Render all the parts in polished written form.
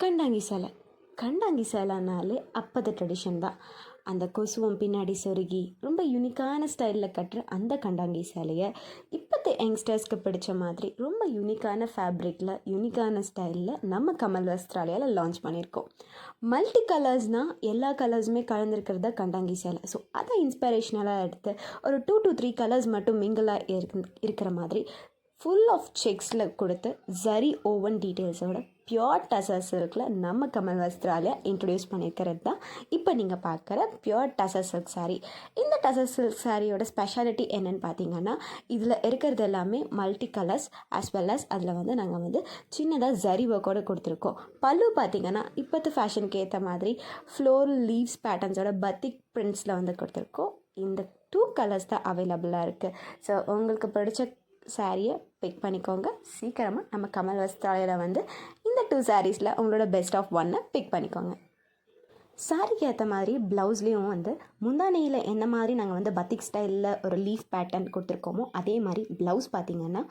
கண்டாங்கி சேலை. கண்டாங்கி சேலைனாலே அப்போது ட்ரெடிஷன் தான். அந்த கொசுவம் பின்னாடி சொருகி ரொம்ப யூனிக்கான ஸ்டைலில் கட்டுற அந்த கண்டாங்கி சேலையை இப்போத்த யங்ஸ்டர்ஸ்க்கு பிடிச்ச மாதிரி ரொம்ப யூனிக்கான ஃபேப்ரிக்கில் யூனிக்கான ஸ்டைலில் நம்ம கமல் வஸ்திராலயாவில் லான்ச் பண்ணியிருக்கோம். மல்டி கலர்ஸ்னால் எல்லா கலர்ஸுமே கலந்துருக்கிறத கண்டாங்கி சேலை. ஸோ அதை இன்ஸ்பிரேஷ்னலாக எடுத்து ஒரு 2 to 3 கலர்ஸ் மட்டும் மிங்கிளாக இருக்கிற மாதிரி ஃபுல் ஆஃப் செக்ஸில் கொடுத்து ஜரி ஓவன் டீட்டெயில்ஸோட பியோர் டசர் சில்கில் நம்ம கமல் வஸ்திராலயா இன்ட்ரடியூஸ் பண்ணியிருக்கிறது தான் இப்போ நீங்கள் பார்க்குற பியோர் டசர் சில்க் சாரீ. இந்த டசர் சில்க் சாரியோட ஸ்பெஷாலிட்டி என்னென்னு பார்த்தீங்கன்னா, இதில் இருக்கிறது எல்லாமே multi colours as well as அதில் நாங்கள் சின்னதாக ஜரி ஒர்க்கோடு கொடுத்துருக்கோம். பல்லு பார்த்திங்கன்னா இப்போத்து ஃபேஷனுக்கு ஏற்ற மாதிரி ஃப்ளோரல் லீவ்ஸ் பேட்டர்ன்ஸோட பத்திக் பிரிண்ட்ஸில் கொடுத்துருக்கோம். இந்த 2 கலர்ஸ் தான் அவைலபிளாக இருக்குது. ஸோ உங்களுக்கு பிடிச்ச சாரியை பிக் பண்ணிக்கோங்க. சீக்கிரமாக நம்ம கமல் வஸ்திராலயாவில் இந்த 2 சாரீஸில் உங்களோட பெஸ்ட் ஆஃப் 1 பிக் பண்ணிக்கோங்க. சாரிக்கு ஏற்ற மாதிரி ப்ளவுஸ்லேயும் முந்தானையில் என்ன மாதிரி நாங்கள் பத்திக் ஸ்டைலில் ஒரு லீஃப் பேட்டர்ன் கொடுத்துருக்கோமோ அதே மாதிரி ப்ளவுஸ் பார்த்திங்கன்னா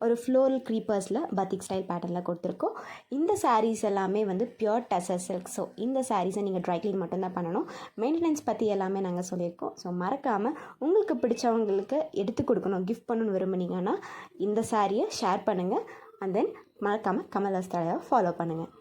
ஒரு ஃப்ளோரல் க்ரீப்பர்ஸில் பத்திக் ஸ்டைல் பேட்டர்னில் கொடுத்துருக்கோம். இந்த சாரீஸ் எல்லாமே பியோர் டசர் சில்க். ஸோ இந்த சாரீஸை நீங்கள் ட்ரை க்ளீன் மட்டும்தான் பண்ணணும். மெயின்டெனன்ஸ் பற்றி எல்லாமே நாங்கள் சொல்லியிருக்கோம். ஸோ மறக்காமல் உங்களுக்கு பிடிச்சவங்களுக்கு எடுத்து கொடுக்கணும், கிஃப்ட் பண்ணணும்னு விரும்புனீங்கன்னா இந்த சாரியை ஷேர் பண்ணுங்கள். அண்ட் தென் மறக்காமல் கமல் வஸ்திராலயாவை ஃபாலோ பண்ணுங்கள்.